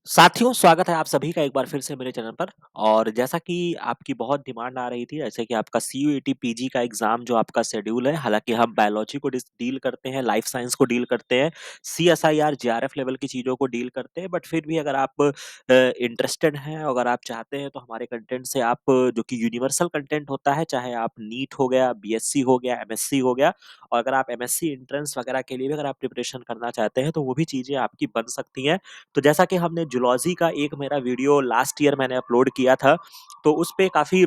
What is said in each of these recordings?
साथियों, स्वागत है आप सभी का एक बार फिर से मेरे चैनल पर। और जैसा कि आपकी बहुत डिमांड आ रही थी, जैसे कि आपका सीयूईटी पीजी का एग्ज़ाम जो आपका शेड्यूल है, हालाँकि हम बायोलॉजी को डील करते हैं, लाइफ साइंस को डील करते हैं, सीएसआईआर, जेआरएफ लेवल की चीज़ों को डील करते हैं, बट फिर भी अगर आप इंटरेस्टेड हैं, अगर आप चाहते हैं, तो हमारे कंटेंट से आप जो कि यूनिवर्सल कंटेंट होता है, चाहे आप नीट हो गया, बीएससी हो गया, एमएससी हो गया, और अगर आप एमएससी एंट्रेंस वगैरह के लिए भी अगर आप प्रिपरेशन करना चाहते हैं, तो वो भी चीज़ें आपकी बन सकती हैं। तो जैसा कि हमने जूलॉजी का एक मेरा वीडियो लास्ट ईयर मैंने अपलोड किया था, तो उसपे काफ़ी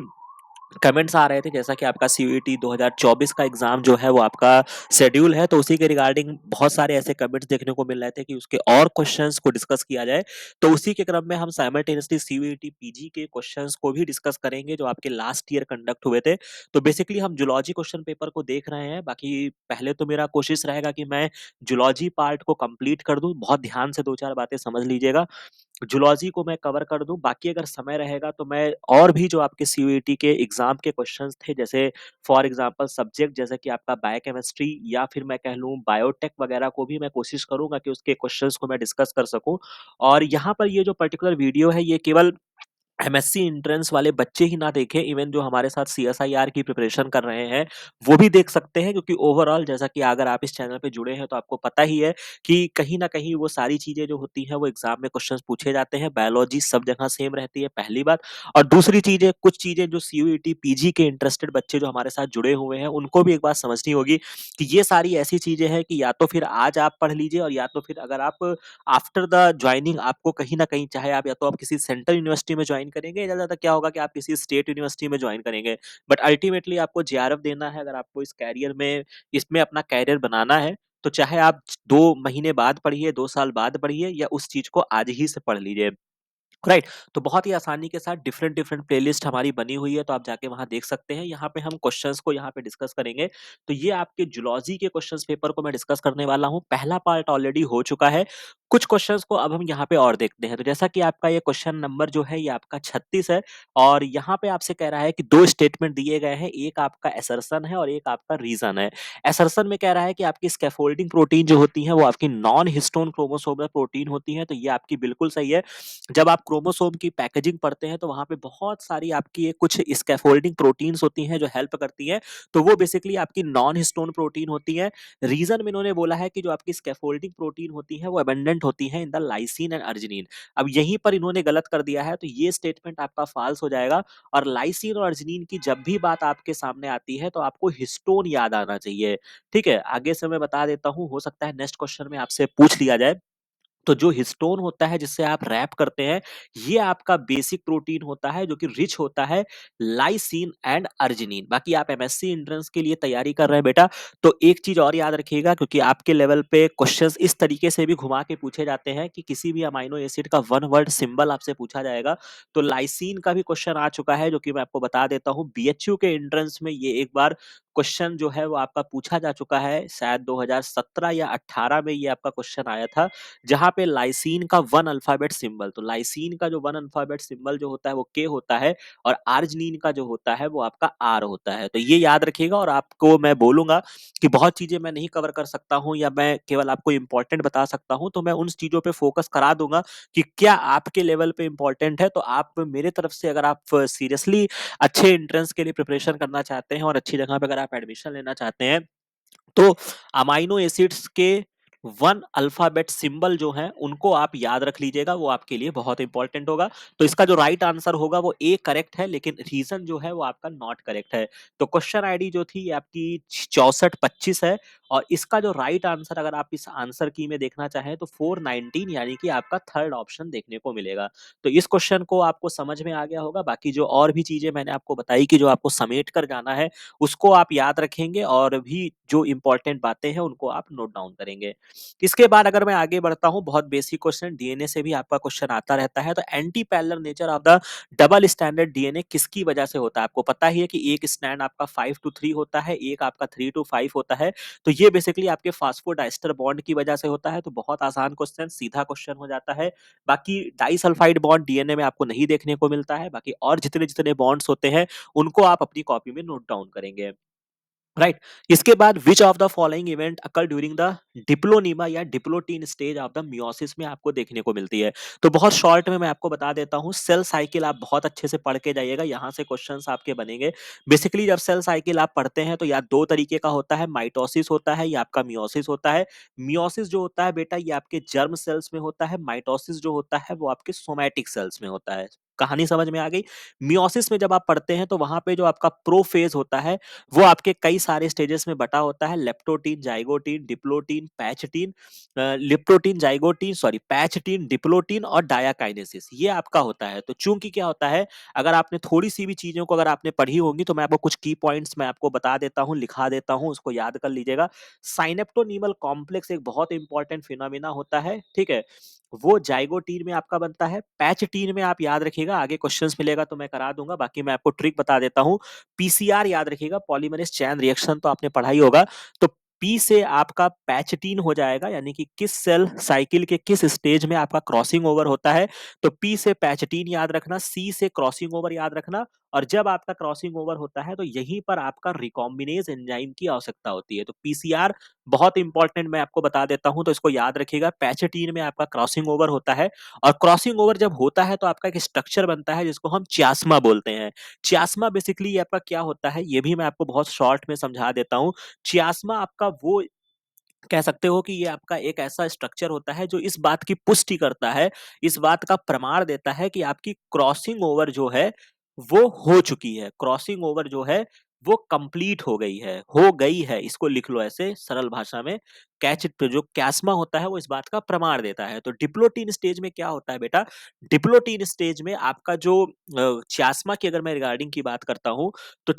कमेंट्स आ रहे थे, जैसा कि आपका सीयूईटी 2024 का एग्ज़ाम जो है वो आपका शेड्यूल है, तो उसी के रिगार्डिंग बहुत सारे ऐसे कमेंट्स देखने को मिल रहे थे कि उसके और क्वेश्चंस को डिस्कस किया जाए। तो उसी के क्रम में हम साइमल्टेनियसली सीयूईटी पीजी के क्वेश्चंस को भी डिस्कस करेंगे जो आपके लास्ट ईयर कंडक्ट हुए थे। तो बेसिकली हम जूलॉजी क्वेश्चन पेपर को देख रहे हैं। बाकी पहले तो मेरा कोशिश रहेगा कि मैं जूलॉजी पार्ट को कंप्लीट कर दूँ। बहुत ध्यान से 2-4 बातें समझ लीजिएगा। जूलॉजी को मैं कवर कर दूँ, बाकी अगर समय रहेगा तो मैं और भी जो आपके सीयूईटी के एग्ज़ाम के क्वेश्चंस थे, जैसे फॉर एग्ज़ाम्पल सब्जेक्ट जैसे कि आपका बायोकेमिस्ट्री या फिर मैं कह लूँ बायोटेक वगैरह को भी मैं कोशिश करूँगा कि उसके क्वेश्चंस को मैं डिस्कस कर सकूँ। और यहाँ पर ये जो पर्टिकुलर वीडियो है, ये केवल एमएससी एंट्रेंस वाले बच्चे ही ना देखें, इवन जो हमारे साथ सीएसआईआर की प्रिपरेशन कर रहे हैं, वो भी देख सकते हैं, क्योंकि ओवरऑल जैसा कि अगर आप इस चैनल पे जुड़े हैं तो आपको पता ही है कि कहीं न कहीं वो सारी चीज़ें जो होती हैं वो एग्ज़ाम में क्वेश्चंस पूछे जाते हैं। बायोलॉजी सब जगह सेम रहती है, पहली बात। और दूसरी चीज़ें, कुछ चीज़ें जो सीयूईटी पीजी के इंटरेस्टेड बच्चे जो हमारे साथ जुड़े हुए हैं, उनको भी एक बात समझनी होगी कि ये सारी ऐसी चीज़ें हैं कि या तो फिर आज आप पढ़ लीजिए, और या तो फिर अगर आप आफ्टर द जॉइनिंग आपको कहीं न कहीं, चाहे आप या तो आप किसी सेंट्रल यूनिवर्सिटी में जॉइन करेंगे, या ज़्यादा क्या होगा कि आप किसी स्टेट यूनिवर्सिटी में जॉइन करेंगे। बट अल्टीमेटली आपको जेआरएफ देना है, अगर आपको इस करियर में इसमें अपना करियर बनाना है, तो चाहे आप 2 महीने बाद पढ़िए, 2 साल बाद पढ़िए, या उस चीज़ को आज ही से पढ़ लीजिए। राइट। तो बहुत ही आसानी के साथ डिफरेंट डिफरेंट प्लेलिस्ट हमारी बनी हुई है, तो आप जाके वहां देख सकते हैं। यहाँ पे हम क्वेश्चंस को यहाँ पे डिस्कस करेंगे। तो ये आपके जूलॉजी के क्वेश्चंस पेपर को मैं डिस्कस करने वाला हूँ। पहला पार्ट ऑलरेडी हो चुका है। कुछ क्वेश्चंस को अब हम यहाँ पे और देखते हैं। तो जैसा कि आपका ये क्वेश्चन नंबर जो है, ये आपका 36 है। और यहाँ पे आपसे कह रहा है कि दो स्टेटमेंट दिए गए हैं, एक आपका असर्शन है और एक आपका रीजन है। असर्शन में कह रहा है कि आपकी स्कैफोल्डिंग प्रोटीन जो होती है वो आपकी नॉन हिस्टोन क्रोमोसोमल प्रोटीन होती है। तो ये आपकी बिल्कुल सही है। जब आप क्रोमोसोम की पैकेजिंग पढ़ते हैं, तो वहाँ पे बहुत सारी आपकी ये कुछ स्कैफोल्डिंग प्रोटीन्स होती हैं जो हेल्प करती हैं। तो वो बेसिकली आपकी नॉन हिस्टोन प्रोटीन होती है। रीजन में इन्होंने बोला है कि जो आपकी स्कैफोल्डिंग प्रोटीन होती है वो अबंडेंट होती है in the lysine and arginine. अब यहीं पर इन्होंने गलत कर दिया है, तो ये स्टेटमेंट आपका फाल्स हो जाएगा। और लाइसिन और अर्जिनिन की जब भी बात आपके सामने आती है, तो आपको हिस्टोन याद आना चाहिए। ठीक है, आगे से मैं बता देता हूँ, हो सकता है नेक्स्ट क्वेश्चन में आपसे पूछ लिया जाए। तो जो हिस्टोन होता है जिससे आप रैप करते हैं, ये आपका बेसिक प्रोटीन होता है जो कि रिच होता है लाइसिन एंड अर्जिनिन। बाकी आप एमएससी एंट्रेंस के लिए तैयारी कर रहे हैं बेटा, तो एक चीज और याद रखिएगा, क्योंकि आपके लेवल पे क्वेश्चंस इस तरीके से भी घुमा के पूछे जाते हैं कि किसी भी अमाइनो एसिड का वन वर्ड सिंबल आपसे पूछा जाएगा। तो लाइसिन का भी क्वेश्चन आ चुका है, जो कि मैं आपको बता देता हूँ। बीएचयू के एंट्रेंस में ये एक बार क्वेश्चन जो है वो आपका पूछा जा चुका है, शायद 2017 या 18 में ये आपका क्वेश्चन आया था, जहाँ पे लाइसीन का वन अल्फाबेट सिंबल, तो लाइसीन का जो वन अल्फाबेट सिंबल जो होता है वो के होता है, और आर्जिनिन का जो होता है वो आपका आर होता है। तो ये याद रखिएगा। और आपको मैं बोलूंगा कि बहुत चीजें मैं नहीं कवर कर सकता हूँ, या मैं केवल आपको इंपॉर्टेंट बता सकता हूँ, तो मैं उन चीजों पे फोकस करा दूंगा कि क्या आपके लेवल पे इंपॉर्टेंट है। तो आप मेरे तरफ से, अगर आप सीरियसली अच्छे एंट्रेंस के लिए प्रिपरेशन करना चाहते हैं और अच्छी जगह पे अगर आप एडमिशन लेना चाहते हैं, तो अमाइनो एसिड्स के वन अल्फाबेट सिंबल जो हैं उनको आप याद रख लीजिएगा, वो आपके लिए बहुत इंपॉर्टेंट होगा। तो इसका जो राइट आंसर होगा वो ए करेक्ट है, लेकिन रीजन जो है वो आपका नॉट करेक्ट है। तो क्वेश्चन आईडी जो थी ये आपकी 6425 है। और इसका जो राइट आंसर, अगर आप इस आंसर की में देखना चाहें, तो 419, यानी कि आपका थर्ड ऑप्शन देखने को मिलेगा। तो इस क्वेश्चन को आपको समझ में आ गया होगा। बाकी जो और भी चीजें मैंने आपको बताई कि जो आपको समेट कर जाना है, उसको आप याद रखेंगे, और भी जो इंपॉर्टेंट बातें हैं उनको आप नोट डाउन करेंगे। इसके बाद अगर मैं आगे बढ़ता हूं, बहुत बेसिक क्वेश्चन, डीएनए से भी आपका क्वेश्चन आता रहता है। तो anti parallel nature of the double standard DNA किसकी वजह से होता है? आपको पता ही है कि एक स्ट्रैंड आपका 5 to 3 होता है, एक आपका 3 to 5 होता है। तो ये बेसिकली आपके फास्फोडाइस्टर बॉन्ड की वजह से होता है। तो बहुत आसान क्वेश्चन, सीधा क्वेश्चन हो जाता है। बाकी डाइसल्फाइड बॉन्ड डीएनए में आपको नहीं देखने को मिलता है। बाकी और जितने जितने बॉन्ड्स होते हैं, उनको आप अपनी कॉपी में नोट डाउन करेंगे। राइट। इसके बाद which of the following event occur during the diplonema या diplotene stage of the meiosis में आपको देखने को मिलती है। तो बहुत शॉर्ट में मैं आपको बता देता हूँ, सेल साइकिल आप बहुत अच्छे से पढ़ के जाइएगा, यहाँ से क्वेश्चंस आपके बनेंगे। बेसिकली जब सेल साइकिल आप पढ़ते हैं तो या दो तरीके का होता है, माइटोसिस होता है या आपका मियोसिस होता है। मियोसिस जो होता है बेटा ये आपके जर्म सेल्स में होता है, माइटोसिस जो होता है वो आपके सोमैटिक सेल्स में होता है। कहानी समझ में आ गई। मियोसिस में जब आप पढ़ते हैं तो वहां पे जो आपका प्रोफेज होता है वो आपके कई सारे स्टेजेस में बटा होता है, leptotene, zygotene, diplotene, pachytene, leptotene, zygotene, sorry pachytene, diplotene और डायाकाइनेसिस, ये आपका होता है। तो चूंकि क्या होता है, अगर आपने थोड़ी सी भी चीजों को अगर आपने पढ़ी होंगी तो मैं आपको कुछ की पॉइंट्स मैं आपको बता देता हूँ, लिखा देता हूँ, उसको याद कर लीजिएगा। साइनेप्टोनीमल कॉम्प्लेक्स एक बहुत इंपॉर्टेंट फिनोमिना होता है, ठीक है। वो जाइगोटीन में आपका बनता है, पैचटीन में आप याद रखिएगा, आगे क्वेश्चंस मिलेगा तो मैं करा दूंगा, बाकी मैं आपको ट्रिक बता देता हूँ। पीसीआर याद रखिएगा, पॉलीमरेज चैन रिएक्शन तो आपने पढ़ा ही होगा। तो पी से आपका पैचटीन हो जाएगा, यानी कि किस सेल साइकिल के किस स्टेज में आपका क्रॉसिंग ओवर होता है। तो पी से पैचटीन याद रखना, सी से क्रॉसिंग ओवर याद रखना, और जब आपका क्रॉसिंग ओवर होता है तो यहीं पर आपका रिकॉम्बिनेज एंजाइम की आवश्यकता होती है। तो पीसीआर बहुत इंपॉर्टेंट मैं आपको बता देता हूं, तो इसको याद रखिएगा। पैचटीन में आपका क्रॉसिंग ओवर होता है, और क्रॉसिंग ओवर जब होता है तो आपका एक स्ट्रक्चर बनता है जिसको हम चियास्मा बोलते हैं। चियास्मा बेसिकली आपका क्या होता है ये भी मैं आपको बहुत शॉर्ट में समझा देता हूँ। चियास्मा आपका वो कह सकते हो कि ये आपका एक ऐसा स्ट्रक्चर होता है जो इस बात की पुष्टि करता है, इस बात का प्रमाण देता है कि आपकी क्रॉसिंग ओवर जो है वो हो चुकी है, क्रॉसिंग ओवर जो है वो कंप्लीट हो गई है, इसको लिख लो ऐसे सरल भाषा में। कैच जो कैस्मा होता है वो इस बात का प्रमाण देता है। तो डिप्लोटीन स्टेज में क्या होता है बेटा, डिप्लोटीन स्टेज में आपका जो चियास्मा की अगर मैं रिगार्डिंग की बात करता हूं, तो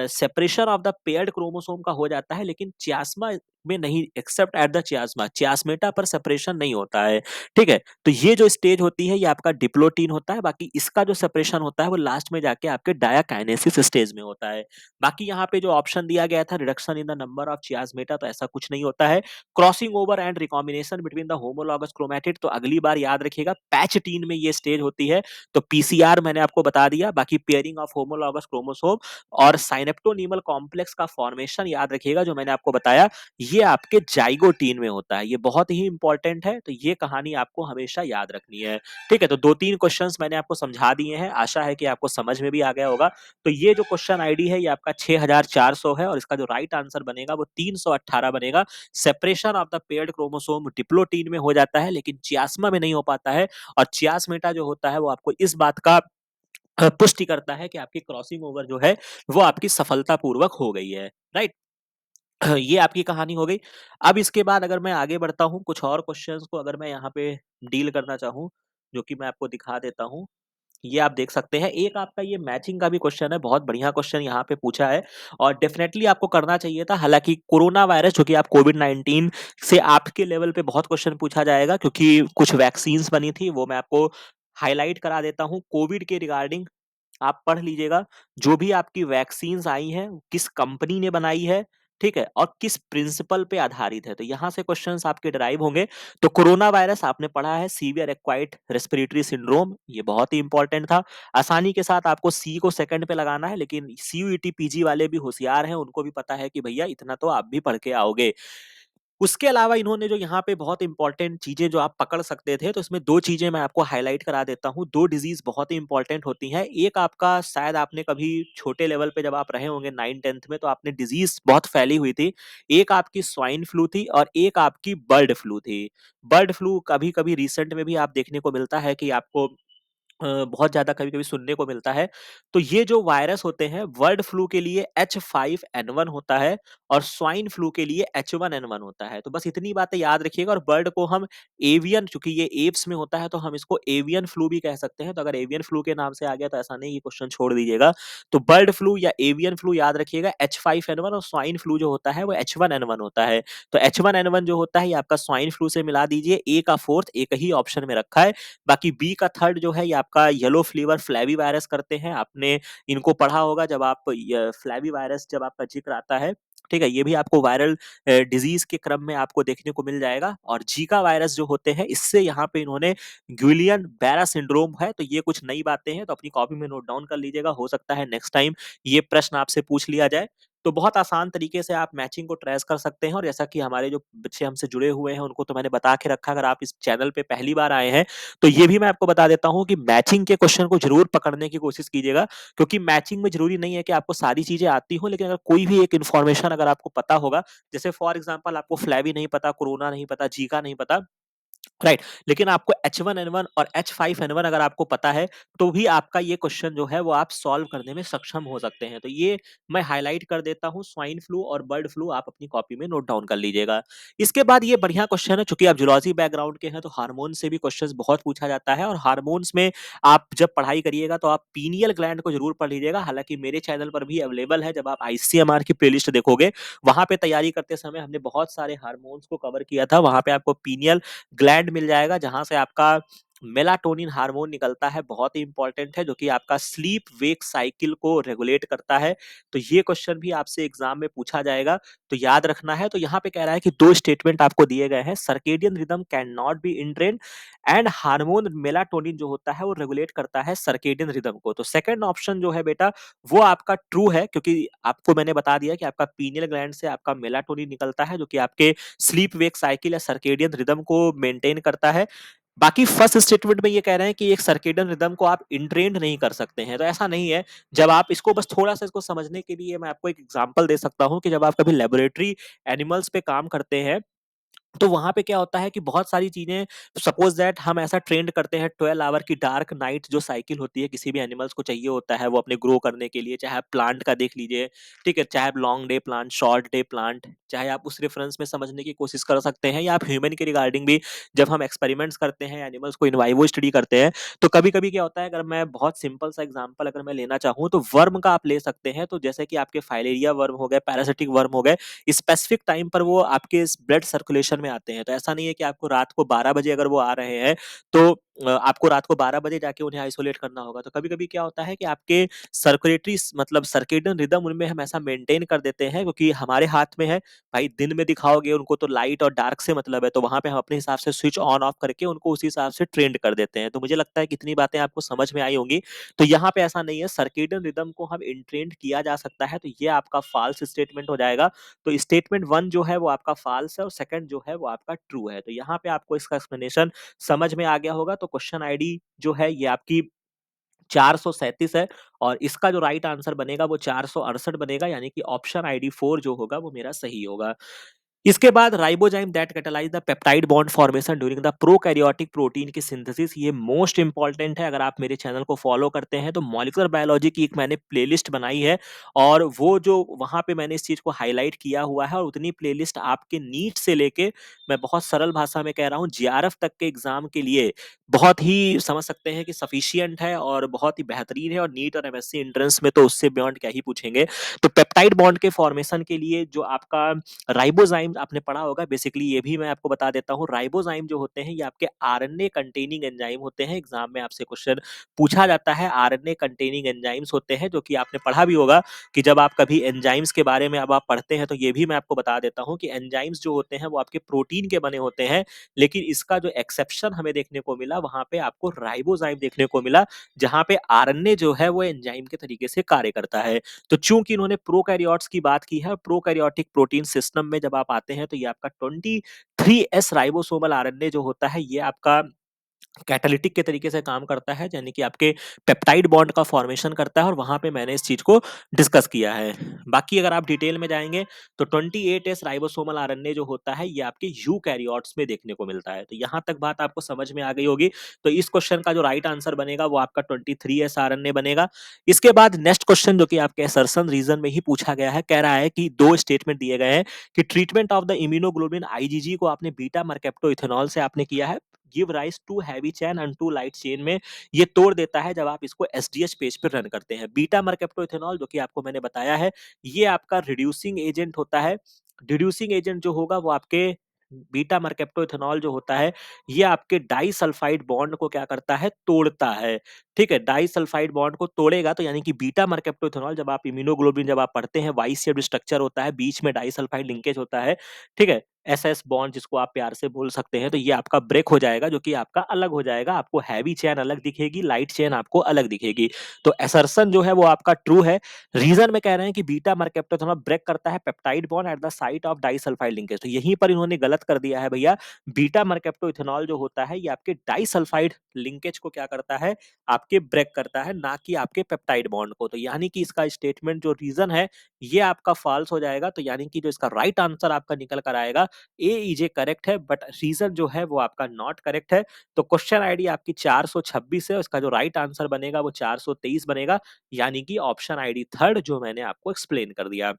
separation of the paired chromosome का हो जाता है, लेकिन चियास्मा में नहीं, एक्सेप्ट एट द चियास्मा, चियास्मेटा पर सेपरेशन नहीं होता है, ठीक है। तो ये जो स्टेज होती है ये आपका डिप्लोटीन होता है, बाकी इसका जो सेपरेशन होता है वो लास्ट में जाके आपके डायाकाइनेसिस स्टेज में होता है। बाकी यहाँ पे जो ऑप्शन दिया गया था reduction in the number of chiasmata, तो ऐसा कुछ नहीं होता है। Crossing over and recombination between the homologous chromatid, तो अगली बार याद रखिएगा पैचटीन में ये स्टेज होती है। तो पीसीआर मैंने आपको बता दिया, बाकी पेयरिंग ऑफ होमोलॉगस क्रोमोसोम और साइनेप्टोनीमल कॉम्प्लेक्स का फॉर्मेशन याद रखिएगा, जो मैंने आपको बताया ये आपके जाइगोटीन में होता है। ये बहुत ही इंपॉर्टेंट है, तो ये कहानी आपको हमेशा याद रखनी है, ठीक है। तो दो तीन क्वेश्चंस मैंने आपको समझा दिए हैं, आशा है कि आपको समझ में भी आ गया होगा। तो ये जो क्वेश्चन आईडी है ये आपका 6400 है, और इसका जो राइट आंसर बनेगा वो 318 बनेगा। Separation of the paired chromosome diplotene में हो जाता है, लेकिन चियास्मा में नहीं हो पाता है। और चियास्मेटा जो होता है वो आपको इस बात का पुष्टि करता है कि आपकी क्रॉसिंग ओवर जो है वो आपकी सफलतापूर्वक हो गई है, राइट। ये आपकी कहानी हो गई। अब इसके बाद अगर मैं आगे बढ़ता हूँ, कुछ और क्वेश्चंस को अगर मैं यहाँ पे डील करना चाहूँ, जो कि मैं आपको दिखा देता हूँ। ये आप देख सकते हैं, एक आपका ये मैचिंग का भी क्वेश्चन है, बहुत बढ़िया क्वेश्चन यहाँ पे पूछा है, और डेफिनेटली आपको करना चाहिए था। हालांकि कोरोना वायरस, जो कि आप कोविड-19 से आपके लेवल पे बहुत क्वेश्चन पूछा जाएगा, क्योंकि कुछ वैक्सीन्स बनी थी, वो मैं आपको हाइलाइट करा देता हूँ। कोविड के रिगार्डिंग आप पढ़ लीजिएगा, जो भी आपकी वैक्सीन्स आई हैं, किस कंपनी ने बनाई है, ठीक है, और किस प्रिंसिपल पे आधारित है, तो यहाँ से क्वेश्चंस आपके ड्राइव होंगे। तो कोरोना वायरस आपने पढ़ा है, सीवियर एक्वाइर्ड रेस्पिरेटरी सिंड्रोम, ये बहुत ही इंपॉर्टेंट था। आसानी के साथ आपको सी को सेकंड पे लगाना है, लेकिन सीयूईटी पीजी वाले भी होशियार हैं, उनको भी पता है कि भैया इतना तो आप भी पढ़ के आओगे। उसके अलावा इन्होंने जो यहाँ पे बहुत इंपॉर्टेंट चीजें जो आप पकड़ सकते थे, तो इसमें दो चीजें मैं आपको हाईलाइट करा देता हूँ। दो डिजीज बहुत ही इंपॉर्टेंट होती हैं। एक आपका, शायद आपने कभी छोटे लेवल पे जब आप रहे होंगे 9th-10th में, तो आपने डिजीज बहुत फैली हुई थी। एक आपकी स्वाइन फ्लू थी और एक आपकी बर्ड फ्लू थी। बर्ड फ्लू कभी कभी रिसेंट में भी आप देखने को मिलता है कि आपको बहुत ज़्यादा कभी-कभी सुनने को मिलता है। तो ये जो वायरस होते हैं, बर्ड फ्लू के लिए H5N1 होता है और स्वाइन फ्लू के लिए H1N1 होता है। तो बस इतनी बातें याद रखिएगा। और बर्ड को हम एवियन, चूँकि ये एप्स में होता है तो हम इसको एवियन फ्लू भी कह सकते हैं। तो अगर एवियन फ्लू के नाम से आ गया तो ऐसा नहीं, ये क्वेश्चन छोड़ दीजिएगा। तो बर्ड फ्लू या एवियन फ्लू याद रखिएगा H5N1, और स्वाइन फ्लू जो होता है वो H1N1 होता है। तो H1N1 जो होता है ये आपका स्वाइन फ्लू से मिला दीजिए। ए का फोर्थ एक ही ऑप्शन में रखा है। बाकी बी का थर्ड जो है ये आपका येलो फीवर फ्लैवी वायरस करते हैं। आपने इनको पढ़ा होगा जब आप फ्लैवी वायरस जब आपका जिक्र आता है, ठीक है। ये भी आपको वायरल डिजीज के क्रम में आपको देखने को मिल जाएगा। और जीका वायरस जो होते हैं, इससे यहाँ पे इन्होंने ग्विलियन बैरा सिंड्रोम है। तो ये कुछ नई बातें हैं, तो अपनी कॉपी में नोट डाउन कर लीजिएगा, हो सकता है नेक्स्ट टाइम ये प्रश्न आपसे पूछ लिया जाए। तो बहुत आसान तरीके से आप मैचिंग को ट्रेस कर सकते हैं और जैसा कि हमारे जो बच्चे हमसे जुड़े हुए हैं, उनको तो मैंने बता के रखा, अगर आप इस चैनल पे पहली बार आए हैं, तो ये भी मैं आपको बता देता हूँ कि मैचिंग के क्वेश्चन को ज़रूर पकड़ने की कोशिश कीजिएगा, क्योंकि मैचिंग में ज़रूरी नहीं है कि आपको सारी चीज़ें आती हों, लेकिन अगर कोई भी एक इन्फॉर्मेशन अगर आपको पता होगा, जैसे फॉर एग्ज़ाम्पल आपको फ्लैवी नहीं पता, कोरोना नहीं पता, जीका नहीं पता, राइट, लेकिन आपको H1N1 और H5N1 अगर आपको पता है, तो भी आपका ये क्वेश्चन जो है वो आप सॉल्व करने में सक्षम हो सकते हैं। तो ये मैं हाइलाइट कर देता हूँ, स्वाइन फ्लू और बर्ड फ्लू आप अपनी कॉपी में नोट डाउन कर लीजिएगा। इसके बाद ये बढ़िया क्वेश्चन है, चूँकि आप ज़ूलॉजी बैकग्राउंड के हैं, तो हार्मोन से भी क्वेश्चंस बहुत पूछा जाता है और हार्मोन्स में आप जब पढ़ाई करिएगा तो आप पीनियल ग्लैंड को ज़रूर पढ़ लीजिएगा। हालाँकि मेरे चैनल पर भी अवेलेबल है, जब आप आईसीएमआर की प्लेलिस्ट देखोगे, वहाँ पे तैयारी करते समय हमने बहुत सारे हार्मोन्स को कवर किया था। वहाँ पे आपको पीनियल ग्लैंड मिल जाएगा, जहाँ से आपका मेलाटोनिन हार्मोन निकलता है, बहुत ही इंपॉर्टेंट है, जो कि आपका स्लीप वेक साइकिल को रेगुलेट करता है। तो ये क्वेश्चन भी आपसे एग्जाम में पूछा जाएगा, तो याद रखना है। तो यहाँ पे कह रहा है कि 2 स्टेटमेंट आपको दिए गए हैं, circadian rhythm can not be entrained and hormone melatonin जो होता है वो रेगुलेट करता है सर्केडियन रिदम को। तो सेकंड ऑप्शन जो है बेटा, वो आपका ट्रू है, क्योंकि आपको मैंने बता दिया कि आपका पीनियल ग्लैंड से आपका मेलाटोनिन निकलता है, जो कि आपके स्लीप वेक साइकिल या सर्केडियन रिदम को मेंटेन करता है। बाकी फर्स्ट स्टेटमेंट में ये कह रहे हैं कि एक सर्केडियन रिदम को आप इनट्रेंड नहीं कर सकते हैं, तो ऐसा नहीं है। जब आप इसको बस थोड़ा-सा इसको समझने के लिए मैं आपको एक एग्जांपल दे सकता हूँ कि जब आप कभी लेबोरेटरी एनिमल्स पे काम करते हैं, तो वहाँ पे क्या होता है कि बहुत सारी चीज़ें, सपोज़ दैट हम ऐसा ट्रेंड करते हैं 12 आवर की डार्क नाइट जो साइकिल होती है, किसी भी एनिमल्स को चाहिए होता है वो अपने ग्रो करने के लिए, चाहे आप प्लांट का देख लीजिए, ठीक है? चाहे आप long day plant, short day plant, चाहे आप उस रेफरेंस में समझने की कोशिश कर सकते हैं, या आप ह्यूमन के रिगार्डिंग भी जब हम एक्सपेरिमेंट्स करते हैं, एनिमल्स को इन वाइवो स्टडी करते हैं, तो कभी-कभी क्या होता है, अगर मैं बहुत सिंपल सा एग्ज़ाम्पल अगर मैं लेना चाहूँ, तो वर्म का आप ले सकते हैं। तो जैसे कि आपके फाइलेरिया वर्म हो गए, पैरासिटिक वर्म हो गए, स्पेसिफिक टाइम पर वो आपके ब्लड सर्कुलेशन में आते हैं। तो ऐसा नहीं है कि आपको रात को 12 बजे अगर वो आ रहे हैं, तो आपको रात को 12 बजे जाके उन्हें आइसोलेट करना होगा। तो कभी-कभी क्या होता है कि आपके सर्कुलेटरी मतलब सर्केडियन रिदम उनमें हम ऐसा मेंटेन कर देते हैं, क्योंकि हमारे हाथ में है। भाई दिन में दिखाओगे उनको तो लाइट और डार्क से मतलब है, तो वहाँ पे हम अपने हिसाब से स्विच ऑन ऑफ करके उनको उसी हिसाब से ट्रेंड कर देते हैं। तो मुझे लगता है कि इतनी बातें आपको समझ में आई होंगी। तो यहाँ पे ऐसा नहीं है, सर्केडियन रिदम को हम इनट्रेंड किया जा सकता है, तो ये आपका फ़ाल्स स्टेटमेंट हो जाएगा। तो स्टेटमेंट 1 जो है वो आपका फ़ाल्स है और सेकंड जो है वो आपका ट्रू है। तो यहाँ पे आपको इसका एक्सप्लेनेशन समझ में आ गया होगा। तो क्वेश्चन आईडी जो है ये आपकी 437 है और इसका जो राइट आंसर बनेगा वो 468 बनेगा, यानी कि ऑप्शन आईडी 4 जो होगा वो मेरा सही होगा। इसके बाद ribozyme that catalyse the peptide bond formation during the prokaryotic protein की सिंथेसिस, ये मोस्ट इंपॉर्टेंट है। अगर आप मेरे चैनल को फॉलो करते हैं, तो मॉलिक्यूलर बायोलॉजी की एक मैंने प्लेलिस्ट बनाई है और वो जो वहाँ पे मैंने इस चीज़ को हाईलाइट किया हुआ है, और उतनी प्लेलिस्ट आपके नीट से लेके, मैं बहुत सरल भाषा में कह रहा हूँ, जेआरएफ तक के एग्जाम के लिए बहुत ही समझ सकते हैं कि सफिशिएंट है और बहुत ही बेहतरीन है, और नीट और एमएससी एंट्रेंस में तो उससे बियॉन्ड क्या ही पूछेंगे। तो पेप्टाइड बॉन्ड के फॉर्मेशन के लिए जो आपका राइबोजाइम आपने पढ़ा होगा, बेसिकली ये भी मैं आपको बता देता हूँ। राइबोजाइम जो होते हैं ये आपके आरएनए कंटेनिंग एंजाइम होते हैं। एग्जाम में आपसे क्वेश्चन पूछा जाता है, आरएनए कंटेनिंग एंजाइम्स होते हैं, जो कि आपने पढ़ा भी होगा कि जब आप कभी एंजाइम्स के बारे में अब आप पढ़ते हैं, तो ये भी मैं आपको बता देता हूँ कि एंजाइम्स जो होते हैं वो आपके प्रोटीन के बने होते हैं, लेकिन इसका जो एक्सेप्शन हमें देखने को मिला, वहां पे आपको राइबोजाइम देखने को मिला, जहां पे आरएनए जो है वो एंजाइम के तरीके से कार्य करता है। तो चूंकि इन्होंने प्रोकैरियोट्स की बात की है, प्रोकैरियोटिक प्रोटीन सिस्टम में जब आप आते हैं, तो ये आपका 23S राइबोसोमल आरएनए जो होता है, ये आपका कैटालिटिक के तरीके से काम करता है, यानी कि आपके पेप्टाइड बॉन्ड का फॉर्मेशन करता है, और वहां पे मैंने इस चीज को डिस्कस किया है। बाकी अगर आप डिटेल में जाएंगे, तो 28S राइबोसोमल आरएनए जो होता है, ये आपके यूकैरियोट्स में देखने को मिलता है। तो यहां तक बात आपको समझ में आ गई होगी। तो इस क्वेश्चन का जो राइट आंसर बनेगा वो आपका 23S आरएनए बनेगा। इसके बाद नेक्स्ट क्वेश्चन, जो कि आपके असर्शन रीजन में ही पूछा गया है, कह रहा है कि 2 स्टेटमेंट दिए गए हैं कि treatment of the immunoglobin IgG को आपने बीटा मर्केप्टो इथेनॉल से आपने किया है, give rise to heavy chain and to light chain में ये तोड़ देता है जब आप इसको एसडीएच पेज पे रन करते हैं। बीटा मर्केप्टो इथेनॉल, जो कि आपको मैंने बताया है, ये आपका रिड्यूसिंग एजेंट होता है। रिड्यूसिंग एजेंट जो होगा वो आपके बीटा मर्केप्टो इथेनॉल जो होता है, ये आपके डाइसल्फाइड बॉन्ड को क्या करता है, तोड़ता है। ठीक है, डाइसल्फाइड बॉन्ड को तोड़ेगा, तो यानी कि बीटा मर्केप्टो इथेनॉल, जब आप इम्यूनोग्लोबिन जब आप पढ़ते हैं, वाई शेप्ड स्ट्रक्चर होता है, बीच में डाइसल्फाइड लिंकेज होता है। ठीक है, एसएस बॉन्ड जिसको आप प्यार से बोल सकते हैं, तो ये आपका ब्रेक हो जाएगा, जो कि आपका अलग हो जाएगा। आपको हैवी चेन अलग दिखेगी, लाइट चेन आपको अलग दिखेगी। तो असर्शन जो है वो आपका ट्रू है। रीजन में कह रहे हैं कि बीटा मर्केप्टोथर्मल ब्रेक करता है peptide bond at the site of disulphide linkage. तो यहीं पर इन्होंने गलत कर दिया है भैया। बीटा मर्केप्टो इथेनॉल जो होता है ये आपके डाइसल्फाइड लिंकेज को क्या करता है, आपके ब्रेक करता है, ना कि आपके पेप्टाइड बॉन्ड को। तो यानी कि इसका स्टेटमेंट जो रीजन है ये आपका फॉल्स हो जाएगा। तो यानी कि जो इसका राइट आंसर आपका निकल कर आएगा ए इज ए करेक्ट है, बट रीजन जो है वो आपका नॉट करेक्ट है। तो क्वेश्चन आईडी आपकी 426 है, उसका जो राइट आंसर बनेगा वो 423 बनेगा, यानी कि ऑप्शन आईडी थर्ड जो मैंने आपको एक्सप्लेन कर दिया।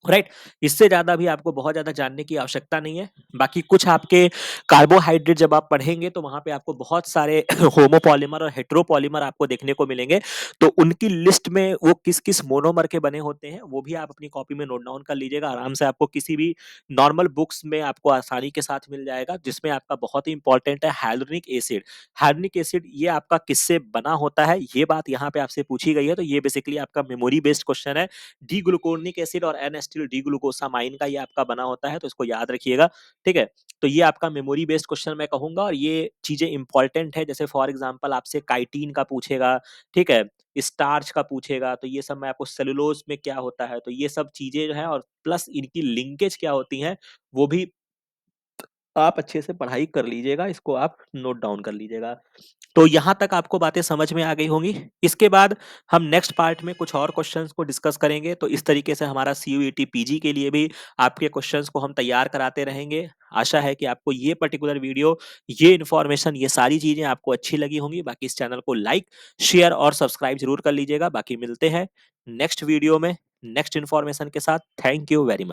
राइट। इससे ज्यादा भी आपको बहुत ज्यादा जानने की आवश्यकता नहीं है। बाकी कुछ आपके कार्बोहाइड्रेट जब आप पढ़ेंगे तो वहां पे आपको बहुत सारे होमोपॉलीमर और हेट्रोपॉलीमर आपको देखने को मिलेंगे। तो उनकी लिस्ट में वो किस किस मोनोमर के बने होते हैं वो भी आप अपनी कॉपी में नोट डाउन कर लीजिएगा आराम से। आपको किसी भी नॉर्मल बुक्स में आपको आसानी के साथ मिल जाएगा, जिसमें आपका बहुत ही इंपॉर्टेंट है हाइलुरोनिक एसिड। हाइलुरोनिक एसिड ये आपका किससे बना होता है, ये बात यहाँ पे आपसे पूछी गई है। तो ये बेसिकली आपका मेमोरी बेस्ड क्वेश्चन है। डी ग्लूकोनिक एसिड और एन एस्टिल डी ग्लूकोसामाइन का ये आपका बना होता है, तो इसको याद रखिएगा। ठीक है। तो ये आपका मेमोरी बेस्ड क्वेश्चन मैं कहूंगा, और ये चीजें इंपॉर्टेंट है। जैसे फॉर एग्जांपल आपसे काइटिन का पूछेगा, ठीक है, स्टार्च का पूछेगा, तो ये सब मैं आपको, सेलुलोज में क्या होता है, तो ये सब चीजें जो है, और प्लस इनकी लिंकेज क्या होती हैं वो भी आप अच्छे से पढ़ाई कर लीजिएगा। इसको आप नोट डाउन कर लीजिएगा। तो यहाँ तक आपको बातें समझ में आ गई होंगी। इसके बाद हम नेक्स्ट पार्ट में कुछ और क्वेश्चंस को डिस्कस करेंगे। तो इस तरीके से हमारा सीयूईटी पीजी के लिए भी आपके क्वेश्चंस को हम तैयार कराते रहेंगे। आशा है कि आपको ये पर्टिकुलर वीडियो, ये इन्फॉर्मेशन, ये सारी चीजें आपको अच्छी लगी होंगी। बाकी इस चैनल को लाइक, शेयर और सब्सक्राइब जरूर कर लीजिएगा। बाकी मिलते हैं नेक्स्ट वीडियो में नेक्स्ट इन्फॉर्मेशन के साथ। Thank you very much.